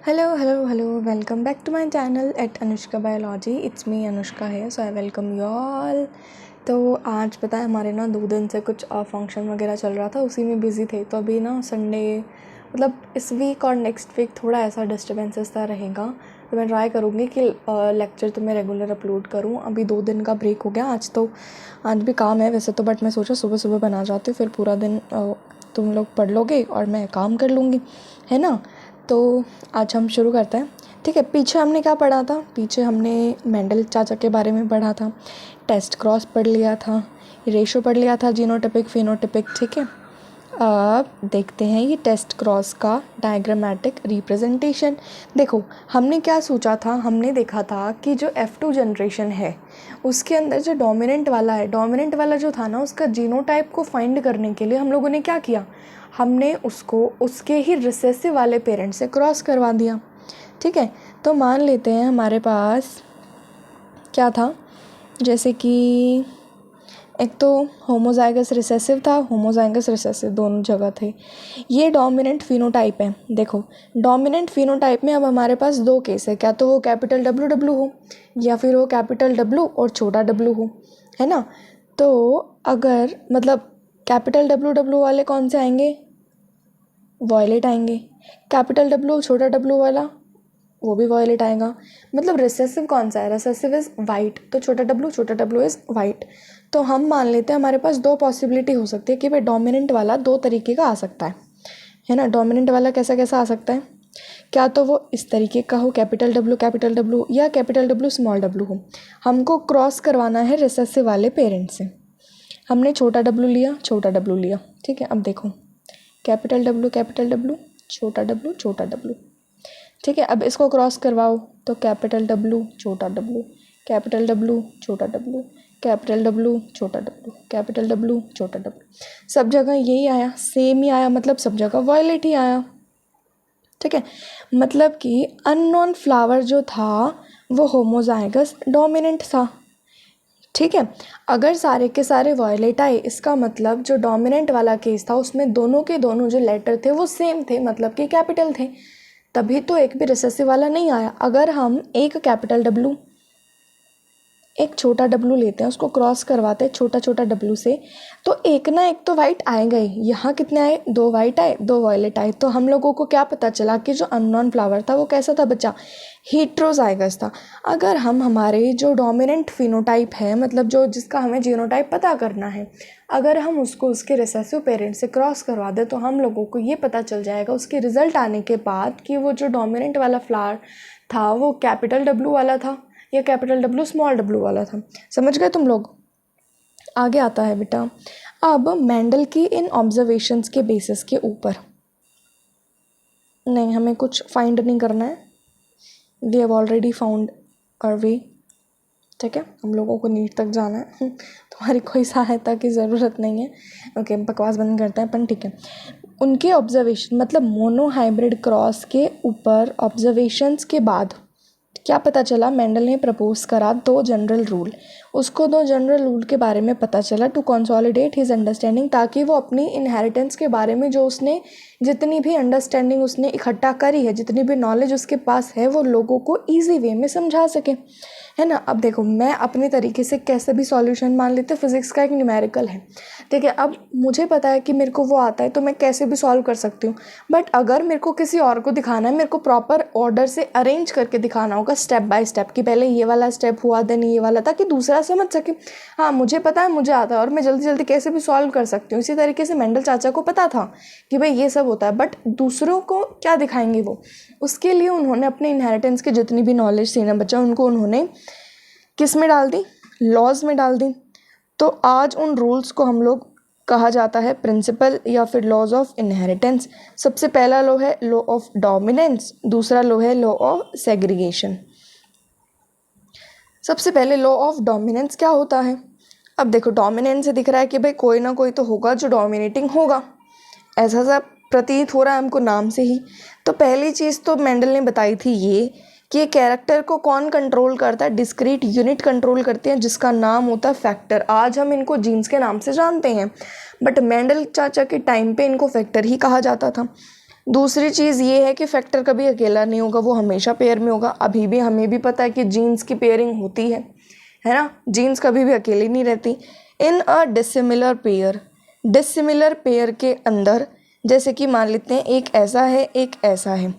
Hello, hello, hello. Welcome back to my channel at Anushka Biology. It's me Anushka here, so I welcome you all. तो आज पता है हमारे ना 2 दिन से कुछ फंक्शन वगैरह चल रहा था, उसी में बिज़ी थे। तो अभी ना संडे मतलब इस वीक और नेक्स्ट वीक थोड़ा ऐसा डिस्टर्बेंसेस सा रहेगा। तो मैं ट्राई करूँगी कि लेक्चर तो मैं रेगुलर अपलोड करूँ। अभी 2 दिन का ब्रेक हो गया। आज भी काम है वैसे तो, बट मैं सोचा सुबह सुबह बना जाती हूँ, फिर पूरा दिन तुम लोग पढ़ लोगे और मैं काम कर लूँगी, है ना। तो आज हम शुरू करते हैं, ठीक है। पीछे हमने क्या पढ़ा था? पीछे हमने मेंडल चाचा के बारे में पढ़ा था, टेस्ट क्रॉस पढ़ लिया था, रेशो पढ़ लिया था, जीनोटाइपिक फिनोटाइपिक, ठीक है। अब देखते हैं ये टेस्ट क्रॉस का डायग्रामेटिक रिप्रेजेंटेशन। देखो हमने क्या सोचा था, हमने देखा था कि जो F2 जनरेशन है उसके अंदर जो डोमिनेंट वाला जो था ना, उसका जीनोटाइप को फाइंड करने के लिए हम लोगों ने क्या किया, हमने उसको उसके ही रिसेसिव वाले पेरेंट से क्रॉस करवा दिया, ठीक है। तो मान लेते हैं हमारे पास क्या था, जैसे कि एक तो होमोजाइगस रिसेसिव था, होमोजाइगस रिसेसिव दोनों जगह थे। ये डोमिनेंट फिनोटाइप है। देखो डोमिनेंट फिनोटाइप में अब हमारे पास 2 केस है, क्या तो वो कैपिटल डब्ल्यू हो या फिर वो कैपिटल डब्ल्यू और छोटा डब्ल्यू हो, है ना। तो अगर मतलब कैपिटल डब्ल्यू वाले कौन से आएंगे, वॉयलेट आएंगे। कैपिटल डब्ल्यू छोटा डब्ल्यू वाला वो भी वॉयलेट आएगा। मतलब रिसेसिव कौन सा है, रिसेसिव इज़ वाइट, तो छोटा डब्ल्यू इज़ वाइट। तो हम मान लेते हैं हमारे पास 2 पॉसिबिलिटी हो सकती है कि भाई डोमिनेंट वाला 2 तरीके का आ सकता है ना। डोमिनेंट वाला कैसा कैसा आ सकता है, क्या तो वो इस तरीके का हो, कैपिटल डब्ल्यू या कैपिटल डब्ल्यू स्मॉल डब्ल्यू हो। हमको क्रॉस करवाना है रिसेसिव वाले पेरेंट से। हमने छोटा डब्ल्यू लिया, ठीक है। अब देखो कैपिटल डब्ल्यू छोटा डब्ल्यू, ठीक है। अब इसको क्रॉस करवाओ तो कैपिटल डब्ल्यू छोटा डब्ल्यू, कैपिटल डब्ल्यू छोटा डब्ल्यू, कैपिटल डब्ल्यू छोटा डब्ल्यू, कैपिटल डब्ल्यू छोटा डब्ल्यू। सब जगह यही आया, सेम ही आया, मतलब सब जगह वॉयलेट ही आया, ठीक है। मतलब कि अननोन फ्लावर जो था वो होमोजाइगस डोमिनेंट था, ठीक है। अगर सारे के सारे वॉयलेट आए, इसका मतलब जो डोमिनेंट वाला केस था उसमें दोनों के दोनों जो लेटर थे वो सेम थे, मतलब कि कैपिटल थे, तभी तो एक भी रिसेसिव वाला नहीं आया। अगर हम एक कैपिटल डब्ल्यू एक छोटा डब्ल्यू लेते हैं, उसको क्रॉस करवाते हैं छोटा डब्ल्यू से, तो एक ना एक तो वाइट आएगा ही। यहाँ कितने आए, 2 वाइट आए, 2 वॉयलेट आए। तो हम लोगों को क्या पता चला कि जो अननोन फ्लावर था वो कैसा था बच्चा, हेट्रोजाइगस था। अगर हम हमारे जो डोमिनेंट फिनोटाइप है, मतलब जो जिसका हमें जीनोटाइप पता करना है, अगर हम उसको उसके रिसेसिव पेरेंट से क्रॉस करवा दें तो हम लोगों को ये पता चल जाएगा उसके रिजल्ट आने के बाद कि वो जो डोमिनेंट वाला फ्लावर था वो कैपिटल डब्ल्यू वाला था या कैपिटल डब्ल्यू स्मॉल डब्ल्यू वाला था। समझ गए तुम लोग। आगे आता है बेटा, अब मेंडल की इन ऑब्जर्वेशंस के बेसिस के ऊपर, नहीं हमें कुछ फाइंड नहीं करना है, we have already found our way, ठीक है। हम लोगों को नीट तक जाना है तुम्हारी कोई सहायता की ज़रूरत नहीं है। ओके बकवास बंद करते हैं अपन, ठीक है। उनके ऑब्जर्वेशन मतलब मोनोहाइब्रिड क्रॉस के ऊपर ऑब्जर्वेशंस के बाद क्या पता चला, मेंडल ने प्रपोज करा 2 जनरल रूल। उसको 2 जनरल रूल के बारे में पता चला टू कंसोलिडेट हिज अंडरस्टैंडिंग, ताकि वो अपनी इनहेरिटेंस के बारे में जो उसने जितनी भी अंडरस्टैंडिंग उसने इकट्ठा करी है, जितनी भी नॉलेज उसके पास है, वो लोगों को ईजी वे में समझा सके, है ना। अब देखो मैं अपने तरीके से कैसे भी सॉल्यूशन, मान लेते फिजिक्स का एक न्यूमेरिकल है, ठीक है। अब मुझे पता है कि मेरे को वो आता है तो मैं कैसे भी सॉल्व कर सकती हूँ। बट अगर मेरे को किसी और को दिखाना है, मेरे को प्रॉपर ऑर्डर से अरेंज करके दिखाना होगा, स्टेप बाय स्टेप, कि पहले ये वाला स्टेप हुआ देन ये वाला, ताकि दूसरा समझ सके हाँ मुझे पता है, मुझे आता है और मैं जल्दी जल्दी कैसे भी सॉल्व कर सकती हूँ। इसी तरीके से मेंडल चाचा को पता था कि भाई ये सब होता है, बट दूसरों को क्या दिखाएंगे वो। उसके लिए उन्होंने अपने इनहेरिटेंस की जितनी भी नॉलेज थी ना बच्चा, उनको उन्होंने किस में डाल दी, लॉज में डाल दी। तो आज उन रूल्स को हम लोग कहा जाता है प्रिंसिपल या फिर लॉज ऑफ इनहेरिटेंस। सबसे पहला लॉ है लॉ ऑफ डोमिनेंस, दूसरा लॉ है लॉ ऑफ सेग्रीगेशन। सबसे पहले लॉ ऑफ डोमिनेंस क्या होता है। अब देखो डोमिनेंस से दिख रहा है कि भाई कोई ना कोई तो होगा जो डोमिनेटिंग होगा, ऐसा सा प्रतीत हो रहा है हमको नाम से ही। तो पहली चीज़ तो मेंडल ने बताई थी ये कि कैरेक्टर को कौन कंट्रोल करता है, डिस्क्रीट यूनिट कंट्रोल करते हैं जिसका नाम होता है फैक्टर। आज हम इनको जीन्स के नाम से जानते हैं, बट मेंडल चाचा के टाइम पे इनको फैक्टर ही कहा जाता था। दूसरी चीज़ ये है कि फैक्टर कभी अकेला नहीं होगा, वो हमेशा पेयर में होगा। अभी भी हमें भी पता है कि जीन्स की पेयरिंग होती है ना, जीन्स कभी भी अकेली नहीं रहती। इन अ डिसिमिलर पेयर के अंदर, जैसे कि मान लेते हैं एक ऐसा है एक ऐसा है,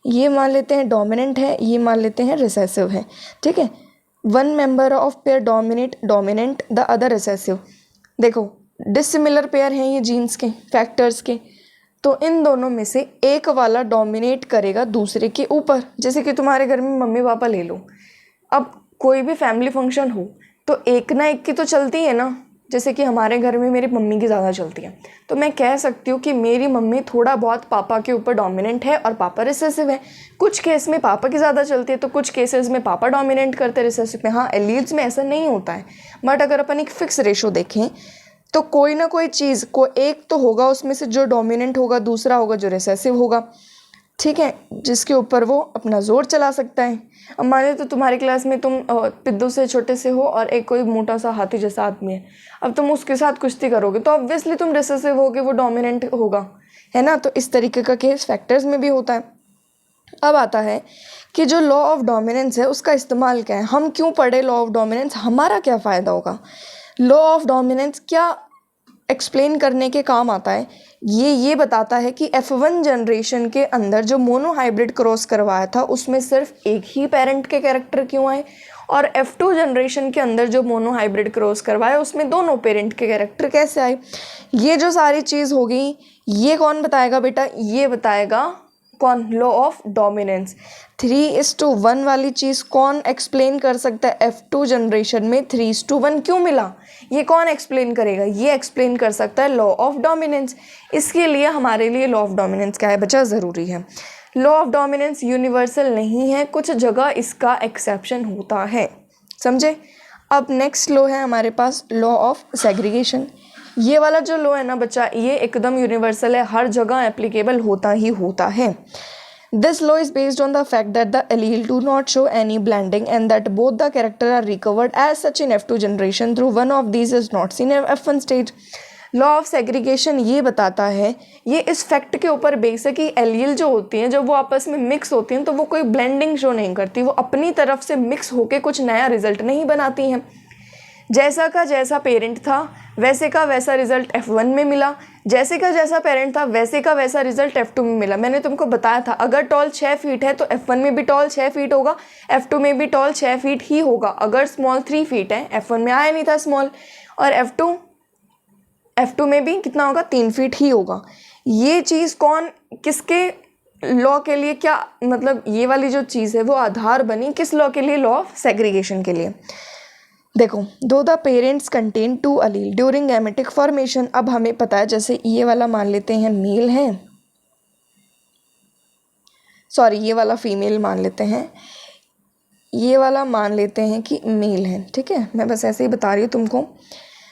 ये मान लेते हैं डोमिनेंट है, ये मान लेते हैं रिसेसिव है, ठीक है। One member of pair dominant the other recessive. देखो डिसिमिलर पेयर हैं ये जीन्स के फैक्टर्स के, तो इन दोनों में से एक वाला डोमिनेट करेगा दूसरे के ऊपर। जैसे कि तुम्हारे घर में मम्मी पापा ले लो, अब कोई भी फैमिली फंक्शन हो तो एक ना एक की तो चलती है ना। जैसे कि हमारे घर में मेरी मम्मी की ज़्यादा चलती है, तो मैं कह सकती हूँ कि मेरी मम्मी थोड़ा बहुत पापा के ऊपर डोमिनेंट है और पापा रिसेसिव है। कुछ केस में पापा की ज़्यादा चलती है, तो कुछ केसेस में पापा डोमिनेंट करते हैं रिसेसिव में। हाँ, एलील्स में ऐसा नहीं होता है, बट अगर अपन एक फिक्स रेशो देखें तो कोई ना कोई चीज़ को एक तो होगा उसमें से जो डोमिनेंट होगा, दूसरा होगा जो रिसेसिव होगा, ठीक है, जिसके ऊपर वो अपना जोर चला सकता है। अब मान लो तो तुम्हारी क्लास में तुम पिद्दू से छोटे से हो और एक कोई मोटा सा हाथी जैसा आदमी है, अब तुम उसके साथ कुश्ती करोगे तो ऑब्वियसली तुम रिसेसिव होगे, वो डोमिनेंट होगा, है ना। तो इस तरीके का केस फैक्टर्स में भी होता है। अब आता है कि जो लॉ ऑफ डोमिनेंस है उसका इस्तेमाल क्या है, हम क्यों पढ़े लॉ ऑफ डोमिनेंस, हमारा क्या फ़ायदा होगा। लॉ ऑफ डोमिनेंस क्या एक्सप्लेन करने के काम आता है, ये बताता है कि F1 जनरेशन के अंदर जो मोनो हाइब्रिड क्रॉस करवाया था उसमें सिर्फ एक ही पेरेंट के कैरेक्टर क्यों आए, और F2 जनरेशन के अंदर जो मोनो हाइब्रिड क्रॉस करवाया उसमें दोनों पेरेंट के कैरेक्टर कैसे आए। ये जो सारी चीज़ हो गई, ये कौन बताएगा बेटा, ये बताएगा कौन, लॉ ऑफ डोमिनेंस। 3:1 वाली चीज़ कौन एक्सप्लेन कर सकता है, F2 जनरेशन में 3:1 क्यों मिला, ये कौन एक्सप्लेन करेगा, ये एक्सप्लेन कर सकता है लॉ ऑफ डोमिनेंस। इसके लिए हमारे लिए लॉ ऑफ डोमिनेंस क्या है बच्चा, ज़रूरी है। लॉ ऑफ डोमिनेंस यूनिवर्सल नहीं है, कुछ जगह इसका एक्सेप्शन होता है, समझे। अब नेक्स्ट लॉ है हमारे पास लॉ ऑफ सेग्रीगेशन। ये वाला जो लॉ है ना बच्चा, ये एकदम यूनिवर्सल है, हर जगह एप्लीकेबल होता ही होता है। This law is based on the fact that the allele do not show any blending and that both the characters are recovered as such in F2 generation through one of these is not seen in F1 stage. Law of segregation ये बताता है, ये इस fact के ऊपर base है कि allele जो होती हैं जब वो आपस में मिक्स होती हैं तो वो कोई ब्लेंडिंग शो नहीं करती, वो अपनी तरफ से मिक्स होके कुछ नया रिजल्ट नहीं बनाती हैं। जैसा का जैसा पेरेंट था वैसे का वैसा रिजल्ट F1 में मिला, जैसे का जैसा पेरेंट था वैसे का वैसा रिजल्ट F2 में मिला। मैंने तुमको बताया था अगर टॉल 6 फीट है तो F1 में भी टॉल 6 फीट होगा, F2 में भी टॉल 6 फीट ही होगा। अगर स्मॉल 3 फीट है, F1 में आया नहीं था स्मॉल, और F2 में भी कितना होगा, 3 फीट ही होगा। ये चीज़ कौन, किसके लॉ के लिए, क्या मतलब ये वाली जो चीज़ है वो आधार बनी किस लॉ के लिए, लॉ ऑफ सेग्रीगेशन के लिए। देखो, दो the parents contain 2 allele during gametic formation. अब हमें पता है, जैसे ये वाला मान लेते हैं मेल है, सॉरी ये वाला फीमेल मान लेते हैं, ये वाला मान लेते हैं कि मेल है, ठीक है। मैं बस ऐसे ही बता रही हूँ तुमको।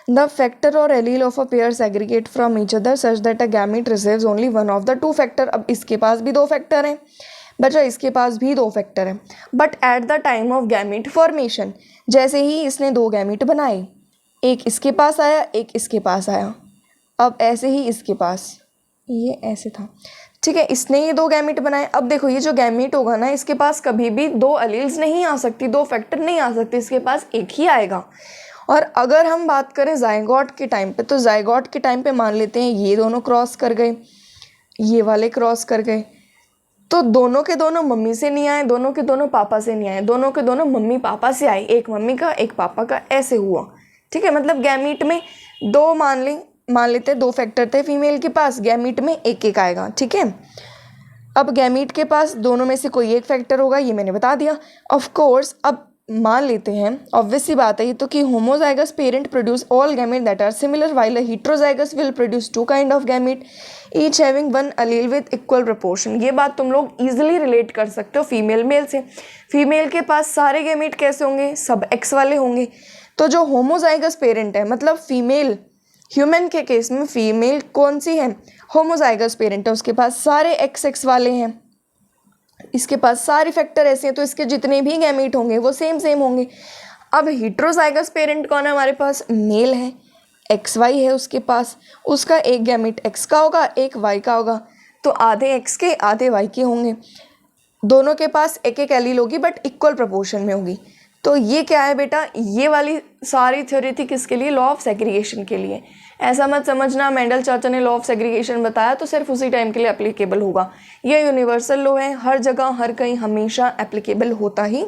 द फैक्टर और allele of a pair segregate from each other such that a gamete receives only one of the 2 factor. अब इसके पास भी 2 फैक्टर हैं बच्चा, इसके पास भी 2 फैक्टर हैं, but at the time of gamete formation, जैसे ही इसने 2 गैमेट बनाए, एक इसके पास आया एक इसके पास आया, अब ऐसे ही इसके पास, ये ऐसे था, ठीक है, इसने ये 2 गैमेट बनाए। अब देखो ये जो गैमेट होगा ना, इसके पास कभी भी 2 अलील्स नहीं आ सकती, 2 फैक्टर नहीं आ सकते, इसके पास एक ही आएगा। और अगर हम बात करें जायगोट के टाइम पे, तो जायगोट के टाइम पे मान लेते हैं ये दोनों क्रॉस कर गए, ये वाले क्रॉस कर गए, तो दोनों के दोनों मम्मी से नहीं आए, दोनों के दोनों पापा से नहीं आए, दोनों के दोनों मम्मी पापा से आए, एक मम्मी का एक पापा का, ऐसे हुआ, ठीक है। मतलब गैमीट में 2 मान लेते 2 फैक्टर थे फीमेल के पास, गैमीट में एक एक आएगा, ठीक है। अब गैमीट के पास दोनों में से कोई एक फैक्टर होगा, ये मैंने बता दिया। ऑफ कोर्स अब मान लेते हैं, ऑब्वियस सी बात है ये तो, कि homozygous parent produce all gamete that are similar while a heterozygous will produce 2 kind of gamete each having 1 allele with equal proportion. ये बात तुम लोग इजीली रिलेट कर सकते हो फीमेल मेल से। फीमेल के पास सारे गैमेट कैसे होंगे, सब एक्स वाले होंगे। तो जो होमोजाइगस पेरेंट है, मतलब फीमेल, ह्यूमन के केस में फीमेल कौन सी है, होमोजाइगस पेरेंट है, उसके पास सारे एक्स वाले हैं, इसके पास सारे फैक्टर ऐसे हैं, तो इसके जितने भी गैमेट होंगे वो सेम होंगे। अब हेटेरोजाइगस पेरेंट कौन है हमारे पास, मेल है, XY है उसके पास, उसका एक गैमेट X का होगा एक Y का होगा। तो आधे एक्स के आधे वाई के होंगे, दोनों के पास एक एक एलील होगी बट इक्वल प्रपोर्शन में होगी। तो ये क्या है बेटा, ये वाली सारी थ्योरी थी किसके लिए, लॉ ऑफ सेग्रीगेशन के लिए। ऐसा मत समझना मेंडल चाचा ने लॉ ऑफ सेग्रीगेशन बताया तो सिर्फ उसी टाइम के लिए एप्लीकेबल होगा। ये यूनिवर्सल लॉ है, हर जगह हर कहीं हमेशा एप्लीकेबल होता ही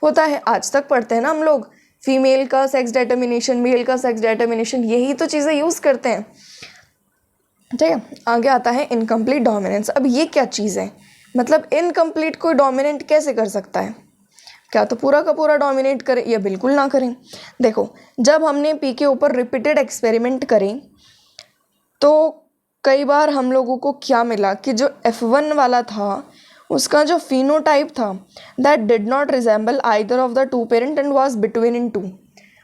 होता है। आज तक पढ़ते हैं ना हम लोग, फीमेल का सेक्स डिटर्मिनेशन, मेल का सेक्स डिटर्मिनेशन, यही तो चीज़ें यूज़ करते हैं। ठीक है, आगे आता है इनकम्प्लीट डोमिनेंस। अब ये क्या चीज़ है, मतलब इनकम्प्लीट कोई डोमिनेंट कैसे कर सकता है, क्या तो पूरा का पूरा डोमिनेट करे या बिल्कुल ना करें। देखो, जब हमने पी के ऊपर रिपीटेड एक्सपेरिमेंट करें तो कई बार हम लोगों को क्या मिला कि जो F1 वाला था उसका जो फिनोटाइप था that did not resemble either of the two parent and was between in two.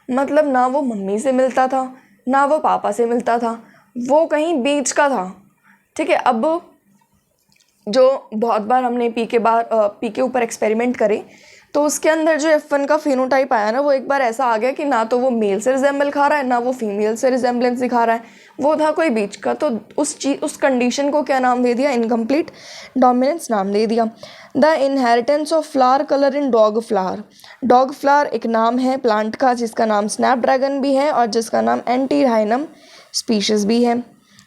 मतलब ना वो मम्मी से मिलता था ना वो पापा से मिलता था, वो कहीं बीच का था। ठीक है, अब जो बहुत बार हमने पी के ऊपर एक्सपेरिमेंट करे तो उसके अंदर जो F1 का फिनोटाइप आया ना, वो एक बार ऐसा आ गया कि ना तो वो मेल से रिजेंबल खा रहा है ना वो फीमेल से रिजेंबलेंस दिखा रहा है, वो था कोई बीच का। तो उस कंडीशन को क्या नाम दे दिया, इनकम्प्लीट डोमिनेंस नाम दे दिया। The inheritance of flower colour in dog flower. Dog flower एक नाम है प्लांट का जिसका नाम स्नैपड्रैगन भी है और जिसका नाम एंटीहाइनम स्पीशीज़ भी है।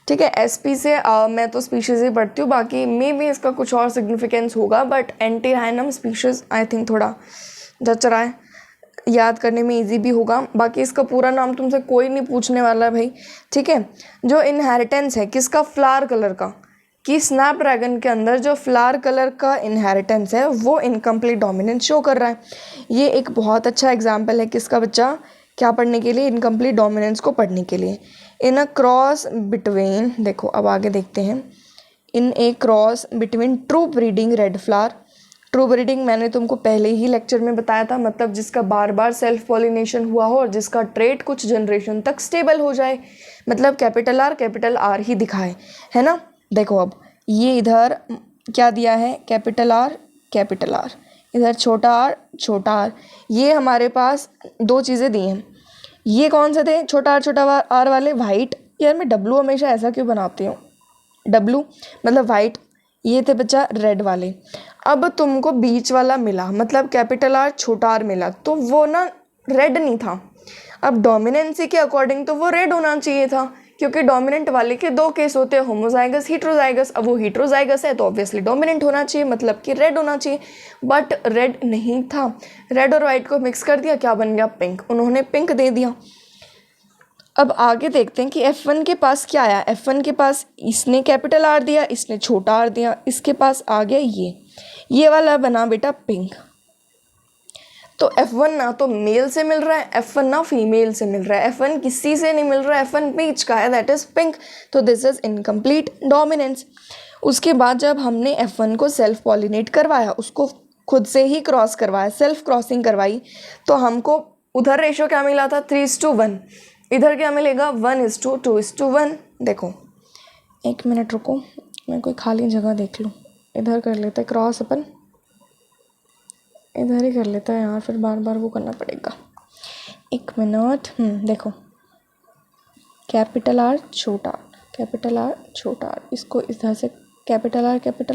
ठीक है, एसपी से मैं तो स्पीशीज़ ही पढ़ती हूँ, बाकी मे भी इसका कुछ और सिग्निफिकेंस होगा, बट एंटीहाइनम स्पीशीज़ आई थिंक थोड़ा जच रहा है, याद करने में इजी भी होगा। बाकी इसका पूरा नाम तुमसे कोई नहीं पूछने वाला भाई। ठीक है, जो इनहेरिटेंस है किसका, फ्लावर कलर का, कि स्नैपड्रैगन के अंदर जो फ्लावर कलर का इनहेरिटेंस है वो इनकम्प्लीट डोमिनेंस शो कर रहा है। ये एक बहुत अच्छा एग्जाम्पल है किसका बच्चा, क्या पढ़ने के लिए, इनकम्प्लीट डोमिनेंस को पढ़ने के लिए। इन अ क्रॉस बिटवीन, देखो अब आगे देखते हैं, in a cross between true breeding red flower. True breeding मैंने तुमको पहले ही लेक्चर में बताया था, मतलब जिसका बार बार सेल्फ पॉलिनेशन हुआ हो और जिसका ट्रेट कुछ जनरेशन तक स्टेबल हो जाए, मतलब कैपिटल आर ही दिखाए, है ना। देखो अब ये इधर क्या दिया है, कैपिटल आर, इधर छोटा आर, ये हमारे पास दो चीज़ें दी हैं। ये कौन से थे, छोटा आर वाले, वाइट। यार मैं डब्लू हमेशा ऐसा क्यों बनाती हूँ, डब्लू मतलब वाइट। ये थे बच्चा रेड वाले। अब तुमको बीच वाला मिला, मतलब कैपिटल आर छोटा आर मिला, तो वो ना रेड नहीं था। अब डोमिनेंसी के अकॉर्डिंग तो वो रेड होना चाहिए था, क्योंकि डोमिनेंट वाले के दो केस होते हैं, होमोजाइगस हीट्रोजाइगस। अब वो हीट्रोजाइगस है तो ऑब्वियसली डोमिनेंट होना चाहिए, मतलब कि रेड होना चाहिए, बट रेड नहीं था। रेड और वाइट को मिक्स कर दिया, क्या बन गया, पिंक। उन्होंने पिंक दे दिया। अब आगे देखते हैं कि F1 के पास क्या आया। F1 के पास इसने कैपिटल आर दिया, इसने छोटा आर दिया, इसके पास आ गया ये वाला बना बेटा पिंक। तो F1 ना तो मेल से मिल रहा है, F1 ना फीमेल से मिल रहा है, F1 किसी से नहीं मिल रहा है, F1 बीच का है, दैट इज पिंक। तो दिस इज इनकम्प्लीट डोमिनेंस। उसके बाद जब हमने F1 को सेल्फ पॉलिनेट करवाया, उसको खुद से ही क्रॉस करवाया, सेल्फ क्रॉसिंग करवाई, तो हमको उधर रेशो क्या मिला था, 3:1। इधर क्या मिलेगा, 1:2:1। देखो एक मिनट रुको, मैं कोई खाली जगह देख लूँ। इधर कर लेते क्रॉस, अपन इधर ही कर लेता है यार, फिर बार बार वो करना पड़ेगा। एक मिनट, देखो कैपिटल आर छोटा आर, इसको इधर से कैपिटल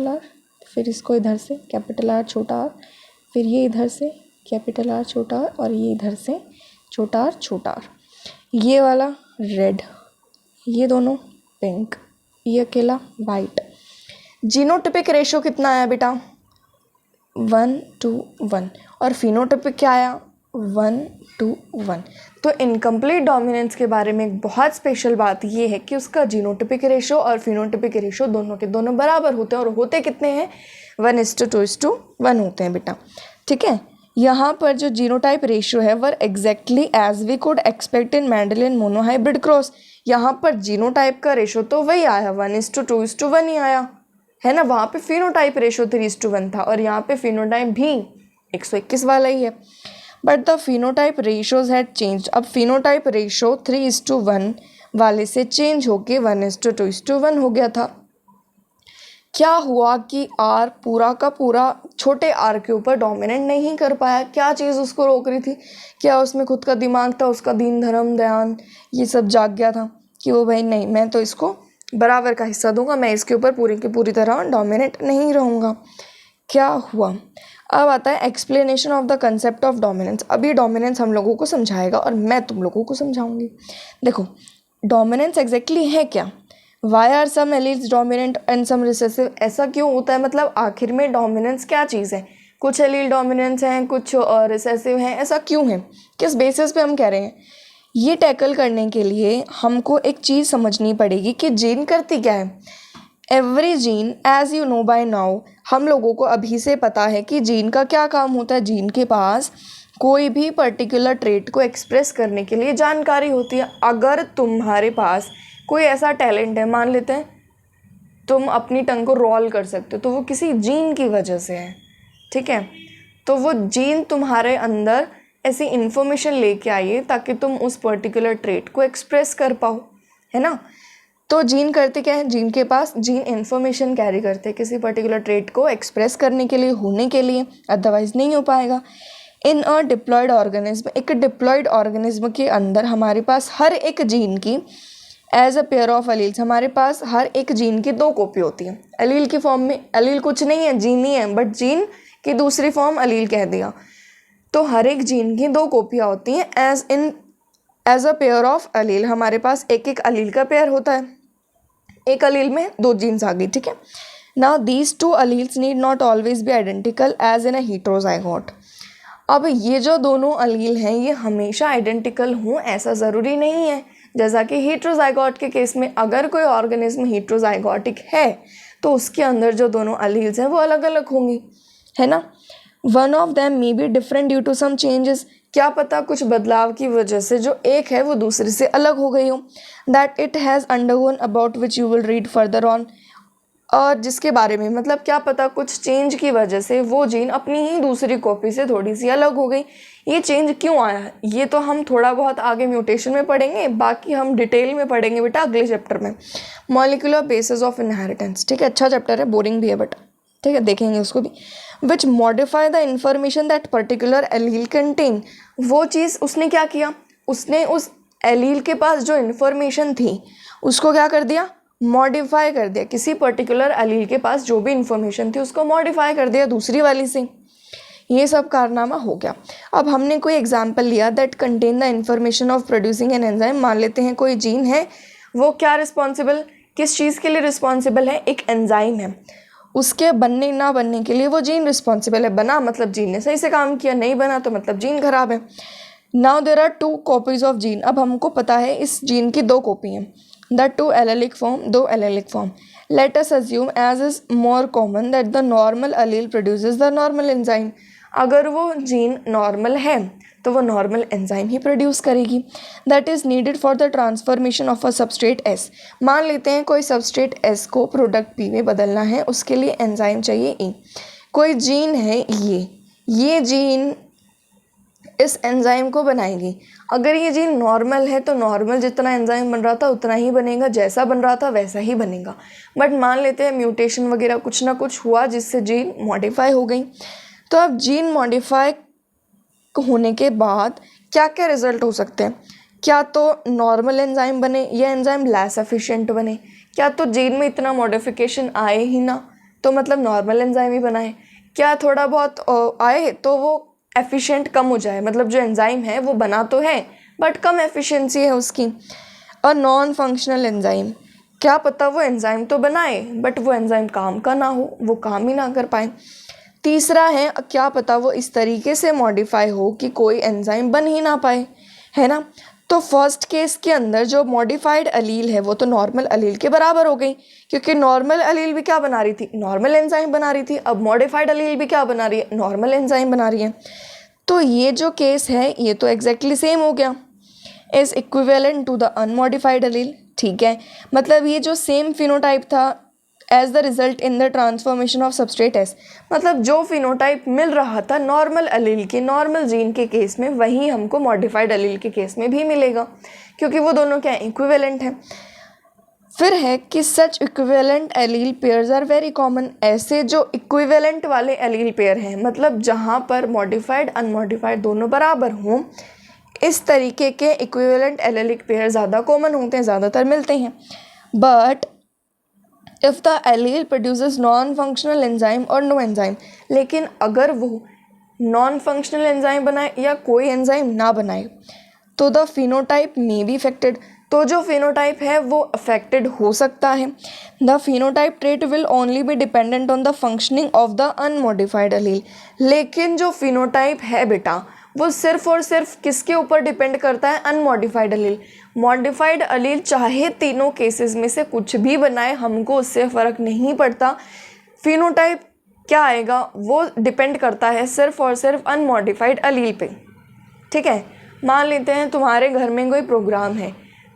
आर, फिर इसको इधर से कैपिटल आर छोटा आर, फिर ये इधर से कैपिटल आर छोटा आर, और ये इधर से छोटा आर। ये वाला रेड, ये दोनों पिंक, ये अकेला वाइट। जीनोटिपिक रेशो कितना आया बेटा, 1:1। और फिनोटिपिक क्या आया, 1:1। तो इनकम्प्लीट डोमिनेंस के बारे में एक बहुत स्पेशल बात ये है कि उसका जीनोटिपिक रेशो और फिनोटिपिक रेशो दोनों के दोनों बराबर होते हैं, और होते कितने हैं, 1:2:1 होते हैं बेटा। ठीक है, यहाँ पर जो जीनोटाइप रेशियो है वह exactly as we could expect in Mendelian monohybrid cross. यहाँ पर जीनोटाइप का रेशियो तो वही आया, 1:2:1 ही आया, है ना। वहाँ पे फिनोटाइप रेशियो 3:1 था, और यहाँ पे फिनोटाइप भी 121 वाला ही है, but the phenotype ratios had changed. अब फिनोटाइप रेशियो 3:1 वाले से चेंज होके 1:2:1 हो गया था। क्या हुआ कि आर पूरा का पूरा छोटे आर के ऊपर डोमिनेट नहीं कर पाया। क्या चीज़ उसको रोक रही थी, क्या उसमें खुद का दिमाग था, उसका दीन धर्म ध्यान ये सब जाग गया था कि वो भाई नहीं, मैं तो इसको बराबर का हिस्सा दूंगा, मैं इसके ऊपर पूरी की पूरी तरह डोमिनेंट नहीं रहूँगा। क्या हुआ? अब आता है explanation of the concept of dominance. अब ये डोमिनेंस हम लोगों को समझाएगा और मैं तुम लोगों को समझाऊंगी। देखो, डोमिनेंस एग्जैक्टली है क्या? Why are some alleles dominant and some recessive? ऐसा क्यों होता है? मतलब आखिर में डोमिनेंस क्या चीज़ है? कुछ एलील डोमिनेंस हैं, कुछ रिसेसिव हैं, ऐसा क्यों है? किस बेसिस पे हम कह रहे हैं? ये टैकल करने के लिए हमको एक चीज़ समझनी पड़ेगी कि जीन करती क्या है। Every gene, as you know by now, हम लोगों को अभी से पता है कि जीन का क्या काम होता है। जीन के पास कोई भी पर्टिकुलर ट्रेट को एक्सप्रेस करने के लिए जानकारी होती है। अगर तुम्हारे पास कोई ऐसा टैलेंट है, मान लेते हैं तुम अपनी टंग को रोल कर सकते हो, तो वो किसी जीन की वजह से है, ठीक है। तो वो जीन तुम्हारे अंदर ऐसी इन्फॉर्मेशन लेके आई है ताकि तुम उस पर्टिकुलर ट्रेट को एक्सप्रेस कर पाओ, है ना। तो जीन करते क्या है? जीन के पास जीन इन्फॉर्मेशन कैरी करते हैं किसी पर्टिकुलर ट्रेट को एक्सप्रेस करने के लिए, होने के लिए, अदरवाइज नहीं हो पाएगा। इन अ डिप्लॉयड ऑर्गेनिज्म, एक डिप्लॉयड ऑर्गेनिज्म के अंदर हमारे पास हर एक जीन की as a pair of alleles, हमारे पास हर एक जीन की 2 कॉपी होती है अलील की फॉर्म में। अलील कुछ नहीं है, जीन ही है, बट जीन की दूसरी फॉर्म अलील कह दिया। तो हर एक जीन की 2 कॉपियाँ होती हैं एज अ पेयर ऑफ अलील। हमारे पास एक एक अलील का पेयर होता है, एक अलील में 2 जीन्स आ गई, ठीक है। Now these 2 alleles need not always be identical as in a heterozygote. अब ये जो दोनों अलील हैं ये हमेशा आइडेंटिकल हों ऐसा ज़रूरी नहीं है। जैसा कि हेटेरोजाइगोट के केस में अगर कोई ऑर्गेनिज्म हेटेरोजाइगोटिक है तो उसके अंदर जो दोनों अलील्स हैं वो अलग अलग होंगी, है ना। One of them may be different due to some changes, क्या पता कुछ बदलाव की वजह से जो एक है वो दूसरे से अलग हो गई हो। That it has undergone, about which you will read further on. और जिसके बारे में मतलब क्या पता कुछ चेंज की वजह से वो जीन अपनी ही दूसरी कॉपी से थोड़ी सी अलग हो गई। ये चेंज क्यों आया है ये तो हम थोड़ा बहुत आगे म्यूटेशन में पढ़ेंगे, बाकी हम डिटेल में पढ़ेंगे बेटा अगले चैप्टर में, मॉलिक्यूलर बेसिस ऑफ इनहेरिटेंस। ठीक है, अच्छा चैप्टर है, बोरिंग भी है बट ठीक है, देखेंगे उसको भी। Which modify the information that particular allele contain. वो चीज़ उसने क्या किया, उसने उस एलील के पास जो इन्फॉर्मेशन थी उसको क्या कर दिया, मॉडिफाई कर दिया। किसी पर्टिकुलर एलील के पास जो भी इंफॉर्मेशन थी उसको मॉडिफाई कर दिया दूसरी वाली से। ये सब कारनामा हो गया। अब हमने कोई एग्जाम्पल लिया that contain the information of producing an enzyme. मान लेते हैं कोई जीन है, वो क्या रिस्पॉन्सिबल, किस चीज़ के लिए रिस्पॉन्सिबल है, एक एंजाइम है, उसके बनने ना बनने के लिए वो जीन रिस्पॉन्सिबल है। बना मतलब जीन ने सही से काम किया, नहीं बना तो मतलब जीन खराब है। Now there are 2 copies of gene. अब हमको पता है इस जीन की 2 कॉपी हैं, the 2 allelic form, 2 allelic form. Let us assume as is more common that the normal allele produces the normal enzyme. अगर वो जीन नॉर्मल है तो वो नॉर्मल एंजाइम ही प्रोड्यूस करेगी that is needed for the transformation of a substrate S. मान लेते हैं कोई सबस्ट्रेट एस को प्रोडक्ट पी में बदलना है, उसके लिए एंजाइम चाहिए ई। कोई जीन है ये जीन इस एंजाइम को बनाएगी। अगर ये जीन नॉर्मल है तो नॉर्मल जितना एंजाइम बन रहा था उतना ही बनेगा, जैसा बन रहा था वैसा ही बनेगा। बट मान लेते हैं म्यूटेशन वगैरह कुछ ना कुछ हुआ जिससे जीन मॉडिफाई हो गई। तो अब जीन मॉडिफाई होने के बाद क्या क्या रिजल्ट हो सकते हैं, क्या तो नॉर्मल एंजाइम बने या एंजाइम लेस एफिशिएंट बने, क्या तो जीन में इतना मॉडिफिकेशन आए ही ना तो मतलब नॉर्मल एंजाइम ही बनाए, क्या थोड़ा बहुत आए तो वो एफिशिएंट कम हो जाए, मतलब जो एंजाइम है वो बना तो है बट कम एफिशिएंसी है उसकी। और नॉन फंक्शनल एंजाइम, क्या पता वो एंजाइम तो बनाए बट वो एंजाइम काम का ना हो, वो काम ही ना कर पाए। तीसरा है, क्या पता वो इस तरीके से मॉडिफाई हो कि कोई एंजाइम बन ही ना पाए, है ना। तो फर्स्ट केस के अंदर जो मॉडिफाइड अलील है वो तो नॉर्मल अलील के बराबर हो गई, क्योंकि नॉर्मल अलील भी क्या बना रही थी, नॉर्मल एंजाइम बना रही थी। अब मॉडिफाइड अलील भी क्या बना रही है, नॉर्मल एंजाइम बना रही है। तो ये जो केस है ये तो एग्जैक्टली सेम हो गया, is equivalent to the unmodified allele. ठीक है, मतलब ये जो सेम फिनोटाइप था as the result in the transformation of substrate S, मतलब जो फिनोटाइप मिल रहा था नॉर्मल अलील के, नॉर्मल जीन के केस में, वही हमको मॉडिफाइड अलील के केस में भी मिलेगा, क्योंकि वो दोनों क्या इक्विवेलेंट हैं। फिर है कि such equivalent allele pairs are very common. ऐसे जो इक्विवेलेंट वाले एलील पेयर हैं, मतलब जहाँ पर मॉडिफाइड अनमॉडिफाइड दोनों बराबर हों, इस तरीके के इक्विवेलेंट एलेलिक पेयर ज़्यादा कॉमन होते हैं, ज़्यादातर मिलते हैं। But if the allele produces non functional enzyme और नो एंजाइम, लेकिन अगर वो नॉन फंक्शनल एंजाइम बनाए या कोई एंजाइम ना बनाए तो the phenotype may be affected, तो जो फिनोटाइप है वो अफेक्टेड हो सकता है। The phenotype trait will only be dependent on the functioning of the unmodified allele, लेकिन जो फिनोटाइप है बेटा वो सिर्फ और सिर्फ किसके ऊपर डिपेंड करता है, अनमॉडिफाइड अलील। मॉडिफाइड अलील चाहे तीनों केसेस में से कुछ भी बनाए, हमको उससे फ़र्क नहीं पड़ता। फिनोटाइप क्या आएगा वो डिपेंड करता है सिर्फ और सिर्फ अनमॉडिफाइड अलील पे। ठीक है, मान लेते हैं तुम्हारे घर में कोई प्रोग्राम है,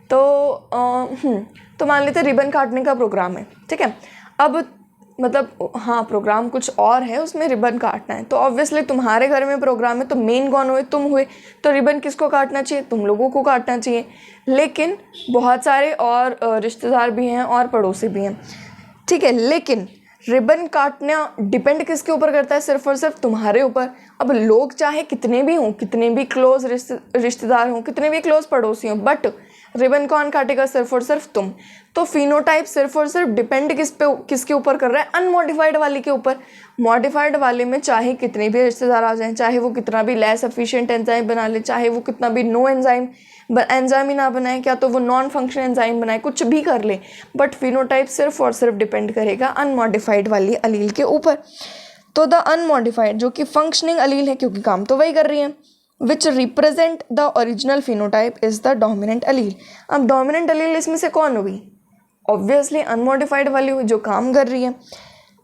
तो मान लेते हैं रिबन काटने का प्रोग्राम है। ठीक है, अब मतलब हाँ प्रोग्राम कुछ और है, उसमें रिबन काटना है, तो ऑब्वियसली तुम्हारे घर में प्रोग्राम है तो मेन कौन हुए, तुम हुए, तो रिबन किसको काटना चाहिए, तुम लोगों को काटना चाहिए। लेकिन बहुत सारे और रिश्तेदार भी हैं और पड़ोसी भी हैं। ठीक है, लेकिन रिबन काटना डिपेंड किसके ऊपर करता है, सिर्फ और सिर्फ तुम्हारे ऊपर। अब लोग चाहे कितने भी हों, कितने भी क्लोज रिश्तेदार हों, कितने भी क्लोज पड़ोसी हों, बट रिबन कौन काटेगा, सिर्फ और सिर्फ तुम। तो फिनोटाइप सिर्फ और सिर्फ डिपेंड किसके ऊपर कर रहा है, अनमॉडिफाइड वाली के ऊपर। मॉडिफाइड वाले में चाहे कितने भी रिश्तेदार आ जाएं, चाहे वो कितना भी लेस एफिशिएंट एंजाइम बना ले, चाहे वो कितना भी नो एंजाइम ही ना बनाए, क्या तो वो नॉन फंक्शनल एंजाइम बनाए, कुछ भी कर ले, बट फिनोटाइप सिर्फ और सिर्फ डिपेंड करेगा अनमॉडिफाइड वाली अलील के ऊपर। तो द अनमॉडिफाइड जो कि फंक्शनिंग अलील है, क्योंकि काम तो वही कर रही है, which represent the original phenotype is the dominant अलील। अब डोमिनेंट अलील इसमें से कौन हुई, ऑब्वियसली अनमॉडिफाइड वाली हुई जो काम कर रही है।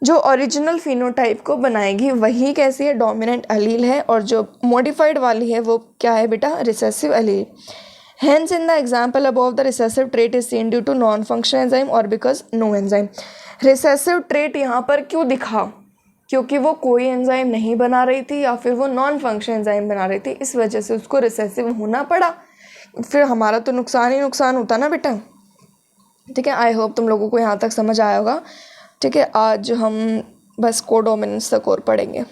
जो ओरिजिनल फिनोटाइप को बनाएगी वही कैसी है, डोमिनेंट अलील है, और जो मॉडिफाइड वाली है वो क्या है बेटा, recessive Aleel. Hence, in the example above, the recessive trait is seen due to non-functional enzyme or because no enzyme. Recessive trait यहाँ पर क्यों दिखा, क्योंकि वो कोई एंजाइम नहीं बना रही थी या फिर वो नॉन फंक्शनल एंजाइम बना रही थी, इस वजह से उसको रिसेसिव होना पड़ा। फिर हमारा तो नुकसान ही नुकसान होता ना बेटा। ठीक है, आई होप तुम लोगों को यहाँ तक समझ आया होगा। ठीक है, आज हम बस कोडोमिनेंस तक और पढ़ेंगे।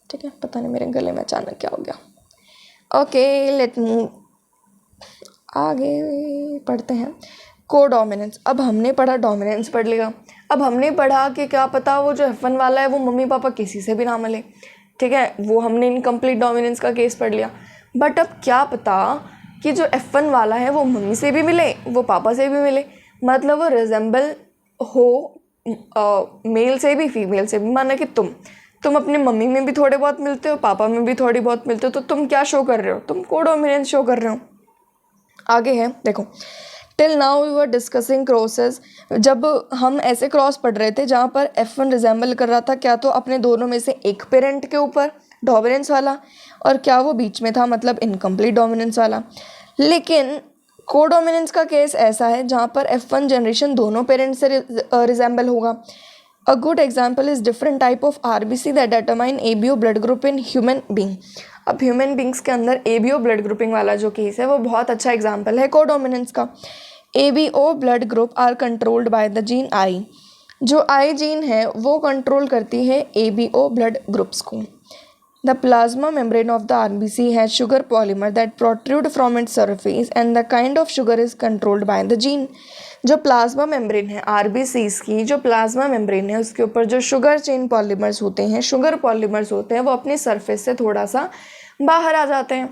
ठीक है, पता नहीं मेरे गले में अचानक क्या हो गया। ओके, लेट मूव, आगे पढ़ते हैं कोडोमिनेंस। अब हमने पढ़ा डोमिनेंस पढ़ लिया, अब हमने पढ़ा कि क्या पता वो जो F1 वाला है वो मम्मी पापा किसी से भी ना मिले। ठीक है, वो हमने इनकम्प्लीट डोमिनेंस का केस पढ़ लिया। बट अब क्या पता कि जो F1 वाला है वो मम्मी से भी मिले, वो पापा से भी मिले, मतलब वो रिजेंबल हो मेल से भी फीमेल से भी। माना कि तुम अपनी मम्मी में भी थोड़े बहुत मिलते हो, पापा में भी थोड़ी बहुत मिलते हो, तो तुम क्या शो कर रहे हो, तुम कोडोमिनेंस शो कर रहे हो। आगे है देखो, till now we were discussing crosses. जब हम ऐसे क्रॉस पढ़ रहे थे जहाँ पर F1 रिजेंबल कर रहा था क्या तो अपने दोनों में से एक पेरेंट के ऊपर डोमिनेंस वाला, और क्या वो बीच में था मतलब इनकम्प्लीट डोमिनेंस वाला। लेकिन कोडोमिनेंस का केस ऐसा है जहाँ पर F1 जनरेशन दोनों पेरेंट्स से रिजेंबल होगा। A good example is different type of RBC that determine ABO blood group in human being. अब ह्यूमन बींग्स के अंदर ABO ब्लड ग्रुपिंग वाला जो केस है वो बहुत अच्छा एग्जाम्पल है कोडोमिनेंस का। ABO blood group are controlled by the gene I। जो I जीन है वो कंट्रोल करती है ABO ब्लड ग्रुप्स को। The plasma membrane of the RBC has sugar polymer that protrude from its surface and the kind of sugar is controlled by the gene। जो plasma membrane है RBCs की, जो plasma membrane है उसके ऊपर जो sugar chain polymers होते हैं, शुगर पॉलीमर्स होते हैं, वो अपनी सरफेस से थोड़ा सा बाहर आ जाते हैं।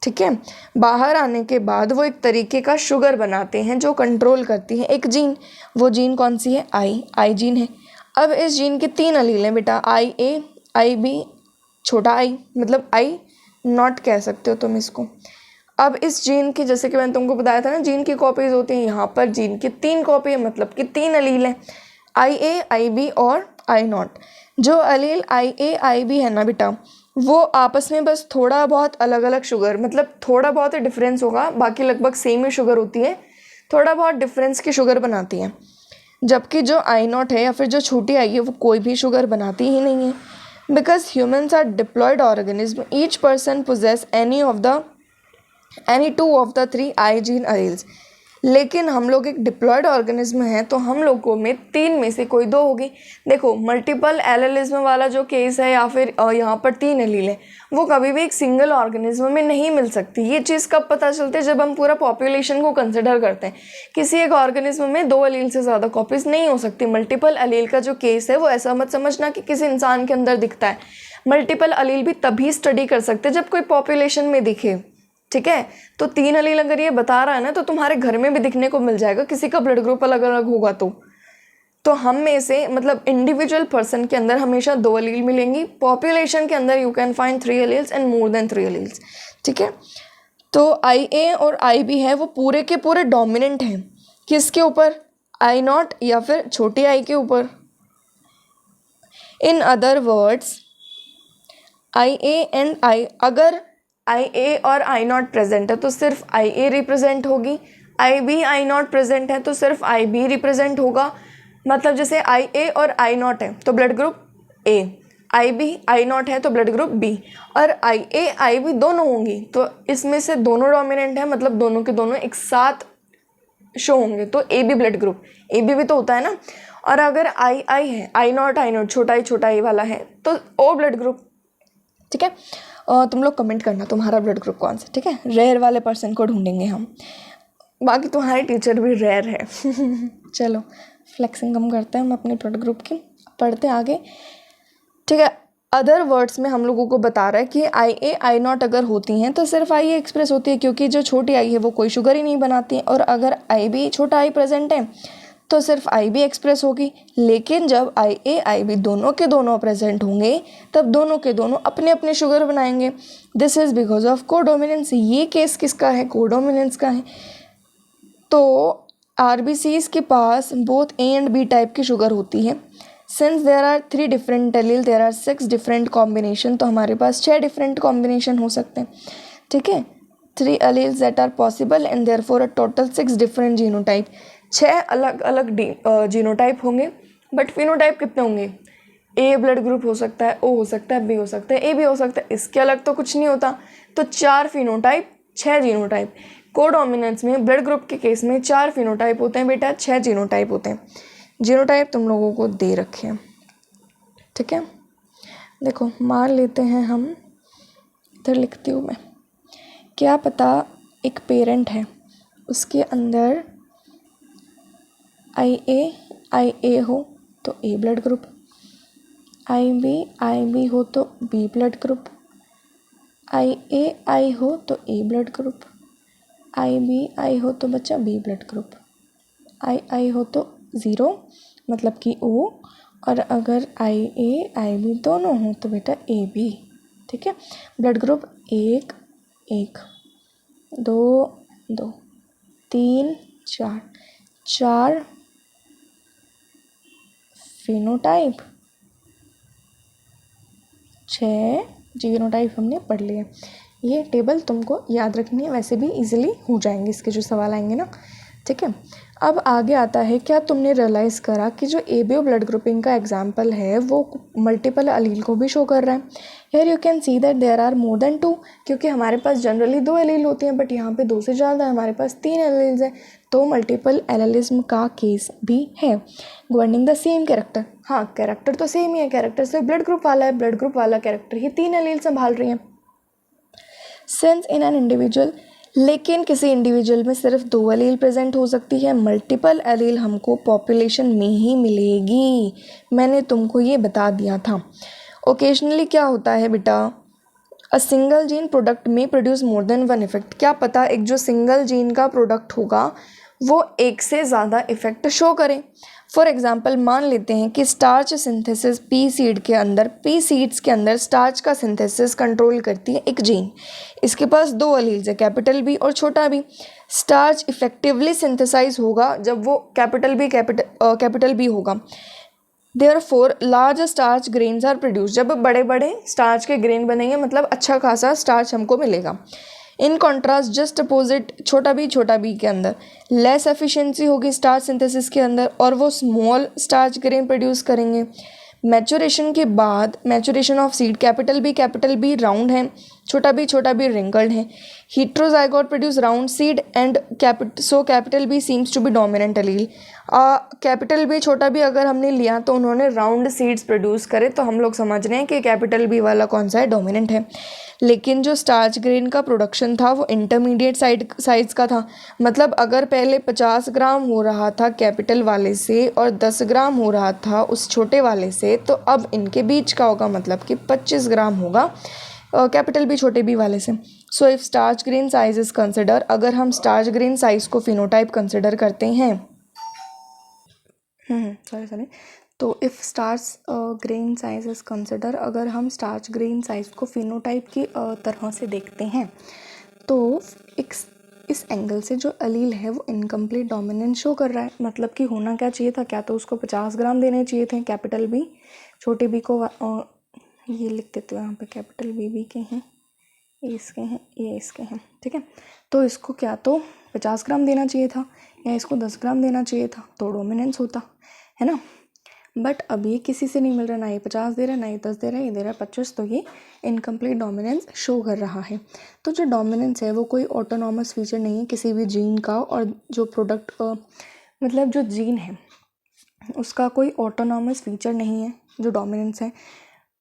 ठीक है, बाहर आने के बाद वो एक तरीके का शुगर बनाते हैं जो कंट्रोल करती है एक जीन। वो जीन कौन सी है, आई जीन है। अब इस जीन के 3 अलील हैं बेटा, IA, IB, छोटा आई, मतलब आई नॉट कह सकते हो तुम इसको। अब इस जीन की, जैसे कि मैंने तुमको बताया था ना, जीन की कॉपीज होती हैं, यहाँ पर जीन की 3 कॉपी है, मतलब कि 3 अलील हैं, IA, IB और I0। जो अलील IA, IB है ना बेटा, वो आपस में बस थोड़ा बहुत अलग अलग शुगर, मतलब थोड़ा बहुत ही डिफरेंस होगा, बाकी लगभग सेम ही शुगर होती है, थोड़ा बहुत डिफरेंस की शुगर बनाती है। जबकि जो I0 है या फिर जो छोटी आई है वो कोई भी शुगर बनाती ही नहीं है। Because humans are diploid organism, each person possess any 2 of the 3 I gene alleles। लेकिन हम लोग एक डिप्लॉयड ऑर्गेनिज्म है तो हम लोगों में 3 में से कोई 2 होगी। देखो मल्टीपल एलिलिज्म वाला जो केस है या फिर यहाँ पर 3 एलील है वो कभी भी एक सिंगल ऑर्गेनिज्म में नहीं मिल सकती। ये चीज़ कब पता चलती है? जब हम पूरा पॉपुलेशन को कंसिडर करते हैं। किसी एक ऑर्गेनिज्म में 2 एलील से ज़्यादा कॉपीज नहीं हो सकती। मल्टीपल एलील का जो केस है वो ऐसा मत समझना कि किसी इंसान के अंदर दिखता है। मल्टीपल एलील भी तभी स्टडी कर सकते हैं जब कोई पॉपुलेशन में दिखे, ठीक है। तो 3 एलील अगर ये बता रहा है ना तो तुम्हारे घर में भी दिखने को मिल जाएगा, किसी का ब्लड ग्रुप अलग अलग होगा तो हम में से मतलब इंडिविजुअल पर्सन के अंदर हमेशा 2 एलील मिलेंगी। पॉपुलेशन के अंदर you can find 3 alleles and more than 3 alleles, ठीक है। तो IA और IB है वो पूरे के पूरे डोमिनेंट हैं। किसके ऊपर? I0 या फिर छोटी i के ऊपर। In other words IA and I, अगर IA और I0 प्रेजेंट है तो सिर्फ IA रिप्रेजेंट होगी। IB I0 प्रेजेंट है तो सिर्फ IB रिप्रेजेंट होगा। मतलब जैसे IA और I0 है तो blood group A, IB I0 है तो ब्लड ग्रुप B, और IA IB दोनों होंगी तो इसमें से दोनों डोमिनेंट है, मतलब दोनों के दोनों एक साथ शो होंगे तो AB ब्लड ग्रुप, AB भी तो होता है ना। और अगर I है, I0 छोटा ही वाला है तो O ब्लड ग्रुप, ठीक है। तुम लोग कमेंट करना तुम्हारा ब्लड ग्रुप कौन सा, ठीक है। रेयर वाले पर्सन को ढूंढेंगे हम, बाकी तुम्हारे टीचर भी रेयर है। चलो फ्लेक्सिंग कम करते हैं हम अपने ब्लड ग्रुप की, पढ़ते आगे, ठीक है। अदर वर्ड्स में हम लोगों को बता रहा है कि IA I0 अगर होती हैं तो सिर्फ IA एक्सप्रेस होती है क्योंकि जो छोटी आई है वो कोई शुगर ही नहीं बनाती है, और अगर IB छोटा आई प्रेजेंट है तो सिर्फ IB एक्सप्रेस होगी। लेकिन जब IA IB दोनों के दोनों प्रेजेंट होंगे तब दोनों के दोनों अपने अपने शुगर बनाएंगे। This is because of codominance. ये केस किसका है? कोडोमिनेंस का है। तो RBCs के पास both A and B type की शुगर होती है। Since there are 3 different allele there are 6 different combination, तो हमारे पास 6 डिफरेंट कॉम्बिनेशन हो सकते हैं, ठीक है। 3 alleles that are possible and therefore a total 6 different genotype. 6 अलग अलग जीनोटाइप होंगे, बट फिनोटाइप कितने होंगे? A ब्लड ग्रुप हो सकता है, O हो सकता है, B हो सकता है, AB हो सकता है, इसके अलग तो कुछ नहीं होता। तो 4 फिनोटाइप 6 जीनोटाइप। कोडोमिनेंस में ब्लड ग्रुप के केस में 4 फिनोटाइप होते हैं बेटा, 6 जीनोटाइप होते हैं। जीनोटाइप तुम लोगों को दे रखे हैं, ठीक है। देखो मान लेते हैं हम, इधर लिखती हूँ मैं, क्या पता एक पेरेंट है उसके अंदर IA हो तो A ब्लड ग्रुप, IB हो तो B ब्लड ग्रुप, I हो तो A ब्लड ग्रुप, IB हो तो बच्चा B ब्लड ग्रुप, I हो तो 0 मतलब कि O, और अगर IB दोनों हो तो बेटा AB, ठीक है। ब्लड ग्रुप 1 2 3 4 फिनोटाइप, 6 जीनोटाइप हमने पढ़ लिए। ये टेबल तुमको याद रखनी है, वैसे भी इजीली हो जाएंगे इसके जो सवाल आएंगे ना, ठीक है। अब आगे आता है, क्या तुमने रियलाइज़ करा कि जो ABO ब्लड ग्रुपिंग का एग्जाम्पल है वो मल्टीपल अलील को भी शो कर रहा है। Here you can see that there are more than 2, क्योंकि हमारे पास जनरली 2 एलील होती हैं बट यहाँ पे 2 से ज़्यादा है, हमारे पास 3 एलील्स हैं, तो मल्टीपल एलिलिज्म का केस भी है। गवर्निंग द सेम कैरेक्टर, हाँ कैरेक्टर तो सेम ही है, कैरेक्टर से ब्लड ग्रुप वाला है, ब्लड ग्रुप वाला कैरेक्टर ही 3 एलील संभाल रही हैं। सेंस इन एन इंडिविजुअल, लेकिन किसी इंडिविजुअल में सिर्फ 2 एलील प्रेजेंट हो सकती है, मल्टीपल एलील हमको पॉपुलेशन में ही मिलेगी, मैंने तुमको ये बता दिया था। ओकेजनली क्या होता है बेटा, अ सिंगल जीन प्रोडक्ट में प्रोड्यूस मोर देन 1 इफेक्ट। क्या पता एक जो सिंगल जीन का प्रोडक्ट होगा वो एक से ज़्यादा इफेक्ट शो करे। फॉर एग्जाम्पल मान लेते हैं कि स्टार्च सिंथेसिस पी सीड्स के अंदर स्टार्च का सिंथेसिस कंट्रोल करती है एक जीन, इसके पास 2 एलील्स है, कैपिटल बी और छोटा बी। स्टार्च इफेक्टिवली सिंथेसाइज होगा जब वो कैपिटल बी होगा। Therefore large starch grains are produce, जब बड़े बड़े स्टार्च के ग्रेन बनेंगे मतलब अच्छा खासा स्टार्च हमको मिलेगा। इन कॉन्ट्रास्ट जस्ट अपोजिट छोटा बी के अंदर लेस एफिशिएंसी होगी स्टार्च सिंथेसिस के अंदर और वो स्मॉल स्टार्च ग्रेन प्रोड्यूस करेंगे। मैचुरेशन के बाद maturation of seed, capital B round है, छोटा बी रिंकल्ड है। heterozygote produce round seed and capital B seems to be dominant allele। Capital B छोटा बी अगर हमने लिया तो उन्होंने राउंड सीड्स प्रोड्यूस करे, तो हम लोग समझ रहे हैं कि कैपिटल बी वाला कौन सा है, डोमिनेंट है। लेकिन जो स्टार्च ग्रेन का प्रोडक्शन था वो इंटरमीडिएट साइज का था। मतलब अगर पहले 50 ग्राम हो रहा था कैपिटल वाले से और 10 ग्राम हो रहा था उस छोटे वाले से, तो अब इनके बीच का होगा, मतलब कि 25 ग्राम होगा कैपिटल बी छोटे बी वाले से। So if starch grain size is consider, अगर हम स्टार्च ग्रेन साइज को फिनोटाइप कंसिडर करते हैं, सॉरी तो if starch grain size is consider, अगर हम स्टार्च ग्रेन साइज को फिनोटाइप की तरह से देखते हैं, तो इस एंगल से जो अलील है वो इनकम्प्लीट डोमिनेंस शो कर रहा है। मतलब कि होना क्या चाहिए था, क्या तो उसको 50 ग्राम देने चाहिए थे कैपिटल बी, छोटे बी को ये लिख देते हो यहाँ पे, कैपिटल बी के हैं, ये इसके हैं, ये इसके हैं, ठीक है। तो इसको क्या तो 50 ग्राम देना चाहिए था या इसको 10 ग्राम देना चाहिए था, तो डोमिनेंस होता है ना। बट अब ये किसी से नहीं मिल रहा, ना ये 50 दे रहा है, ना ये 10 दे रहा है, ये दे रहा है 25, तो ये इनकम्प्लीट डोमिनेंस शो कर रहा है। तो जो डोमिनेंस है वो कोई ऑटोनॉमस फीचर नहीं है किसी भी जीन का, और जो प्रोडक्ट मतलब जो जीन है उसका कोई ऑटोनॉमस फीचर नहीं है जो डोमिनेंस है,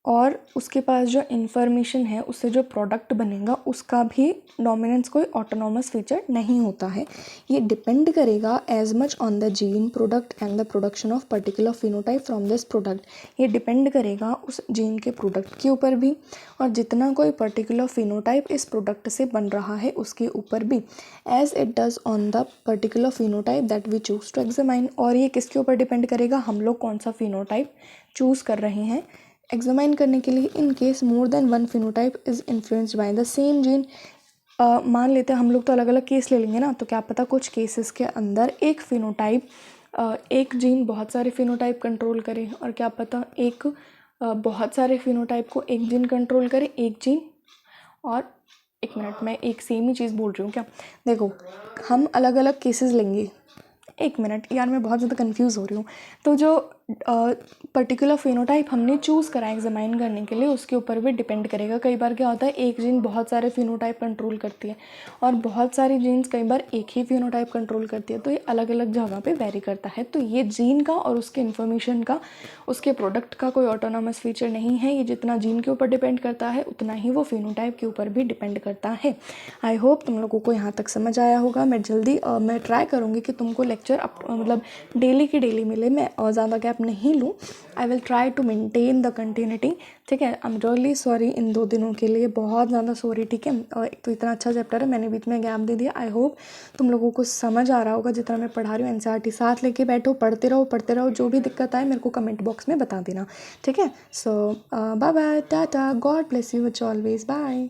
और उसके पास जो इन्फॉर्मेशन है उससे जो प्रोडक्ट बनेगा उसका भी डोमिनेंस कोई ऑटोनॉमस फीचर नहीं होता है। ये डिपेंड करेगा as much on the gene product and the production of particular phenotype from this product. ये डिपेंड करेगा उस जीन के प्रोडक्ट के ऊपर भी, और जितना कोई पर्टिकुलर फिनोटाइप इस प्रोडक्ट से बन रहा है उसके ऊपर भी, as it does on the particular phenotype that we choose to examine. और ये किसके ऊपर डिपेंड करेगा, हम लोग कौन सा फिनोटाइप चूज़ कर रहे हैं एग्जामाइन करने के लिए। In case more than one phenotype is influenced by the same gene. मान लेते हैं हम लोग, तो अलग अलग केस ले लेंगे ना, तो क्या पता कुछ केसेस के अंदर एक फिनोटाइप एक जीन बहुत सारे फिनोटाइप कंट्रोल करे, और क्या पता एक बहुत सारे फिनोटाइप को एक जीन कंट्रोल करे, एक जीन। और एक मिनट, मैं एक सेम ही चीज़ बोल रही हूँ क्या, देखो हम अलग अलग केसेस लेंगे। एक मिनट यार, मैं बहुत ज़्यादा कंफ्यूज हो रही हूँ। तो जो पर्टिकुलर फिनोटाइप हमने चूज़ करा एग्जामाइन करने के लिए उसके ऊपर भी डिपेंड करेगा। कई बार क्या होता है, एक जीन बहुत सारे फिनोटाइप कंट्रोल करती है और बहुत सारी जीन्स कई बार एक ही फिनोटाइप कंट्रोल करती है, तो ये अलग अलग जगह पे वेरी करता है। तो ये जीन का और उसके इन्फॉर्मेशन का, उसके प्रोडक्ट का कोई ऑटोनॉमस फीचर नहीं है। ये जितना जीन के ऊपर डिपेंड करता है उतना ही वो फिनोटाइप के ऊपर भी डिपेंड करता है। आई होप तुम लोगों को यहाँ तक समझ आया होगा। मैं जल्दी मैं ट्राई करूँगी कि तुमको लेक्चर मतलब डेली की डेली मिले, मैं ज़्यादा गैप नहीं लूँ। I will try to maintain the continuity, ठीक है। आई एम रियली सॉरी इन 2 दिनों के लिए, बहुत ज़्यादा सॉरी, ठीक है। एक तो इतना अच्छा चैप्टर है, मैंने बीच में गैप दे दिया। आई होप तुम लोगों को समझ आ रहा होगा जितना मैं पढ़ा रही हूँ। एनसीईआरटी साथ लेके बैठो, पढ़ते रहो। जो भी दिक्कत आए मेरे को कमेंट बॉक्स में बता देना, ठीक है। So bye bye, tata, God bless you always, bye.